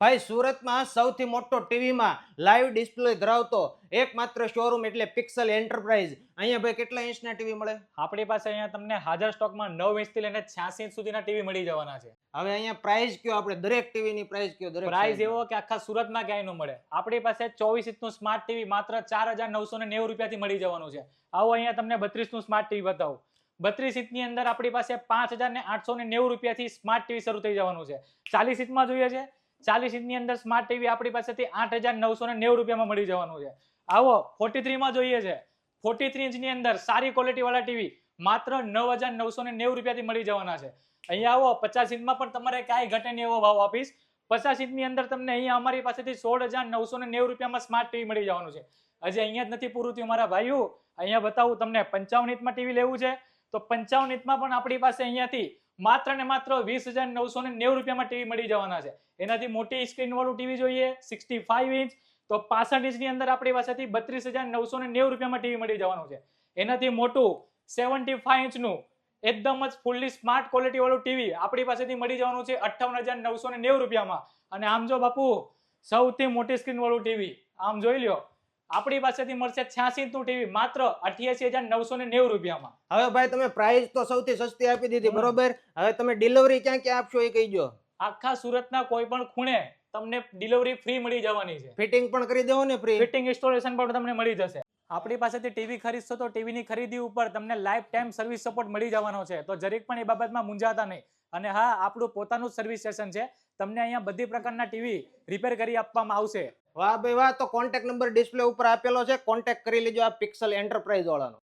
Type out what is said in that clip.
ભાઈ સુરતમાં સૌથી મોટો ટીવીમાં લાઈવ ડિસ્પ્લે ધરાવતો એકમાત્ર શોરૂમ એટલે પિક્સલ એન્ટરપ્રાઇઝ. અહીંયા ભાઈ કેટલા ઇંચના ટીવી મળે? આપણી પાસે અહીંયા તમને હાજર સ્ટોકમાં 9 ઇંચથી લઈને 86 ઇંચ સુધીના ટીવી મળી જવાના છે. હવે અહીંયા પ્રાઇસ કયો, આપણે દરેક ટીવીની પ્રાઇસ કયો? દરેક પ્રાઇસ એવો કે આખા સુરતમાં ક્યાંય ન મળે. આપણી પાસે 24 ઇંચનું સ્માર્ટ ટીવી માત્ર 4,990 રૂપિયાથી મળી જવાનું છે. આવો અહીંયા તમને 32 નું સ્માર્ટ ટીવી બતાવું. 32 ઇંચની અંદર આપણી પાસે 5,890 રૂપિયાથી સ્માર્ટ ટીવી શરૂ થઈ જવાનું છે. 40 ઇંચમાં જોઈએ છે, 40 ઇંચની અંદર સ્માર્ટ ટીવી આપણી પાસેથી 8,990 રૂપિયામાં મળી જવાનું છે. આવો 43 માં જોઈએ છે, 43 ઇંચની અંદર સારી ક્વોલિટી વાળા ટીવી માત્ર 9,990 રૂપિયાથી મળી જવાના છે. અહીંયા આવો 50 ઇંચમાં પણ તમારે ક્યાંય ઘટે નહીં એવો ભાવ આપીશ. 50 ઇંચની અંદર તમને અહીંયા અમારી પાસેથી 16,990 રૂપિયામાં સ્માર્ટ ટીવી મળી જવાનું છે. હજી અહીંયા જ નથી પૂરું થયું મારા ભાઈઓ, અહીંયા બતાવું તમને 55 ઇંચમાં ટીવી લેવું છે તો 55 ઇંચમાં પણ આપણી પાસે અહીંયાથી માત્ર ને માત્ર 20,990 રૂપિયામાં ટીવી મળી જવાના છે. એનાથી મોટી સ્ક્રીન વાળું ટીવી જોઈએ 65 ઇંચ તો 65 ઇંચની અંદર આપણી પાસેથી 32,990 રૂપિયામાં ટીવી મળી જવાનું છે. એનાથી મોટું 75 ઇંચનું એકદમ જ ફૂલ્લી સ્માર્ટ ક્વોલિટી વાળું ટીવી આપણી પાસેથી મળી જવાનું છે 58,990 રૂપિયામાં. અને આમ જો બાપુ સૌથી મોટી સ્ક્રીન વાળું ટીવી આમ જોઈ લ્યો, આપણી પાસેથી મળશે 86 ઇંચનું ટીવી માત્ર 88,990 રૂપિયામાં. હવે ભાઈ તમે પ્રાઇસ તો સૌથી સસ્તી આપી દીધી, બરોબર. હવે તમે ડિલિવરી ક્યાં ક્યાં આપશો એ કહીજો. આખા સુરતના કોઈ પણ ખૂણે તમને ડિલિવરી ફ્રી મળી જવાની છે. ફિટિંગ પણ કરી દેવો ને ફ્રી? ફિટિંગ ઇન્સ્ટોલેશન પણ તમને મળી જશે. આપણી પાસેથી ટીવી ખરીદશો તો ટીવીની ખરીદી ઉપર તમને લાઈફ ટાઈમ સર્વિસ સપોર્ટ મળી જવાનો છે, તો જરીક પણ એ બાબતમાં મૂંઝાતા નહીં. અને હા, આપણું પોતાનું સર્વિસ સ્ટેશન છે, તમને અહીંયા બધી પ્રકારના ટીવી રિપેર કરી આપવામાં આવશે. વાહ ભાઈ વાહ. તો કોન્ટેક્ટ નંબર ડિસ્પ્લે ઉપર આપેલો છે, કોન્ટેક્ટ કરી લેજો આ પિક્સલ એન્ટરપ્રાઇઝ વાળાનો.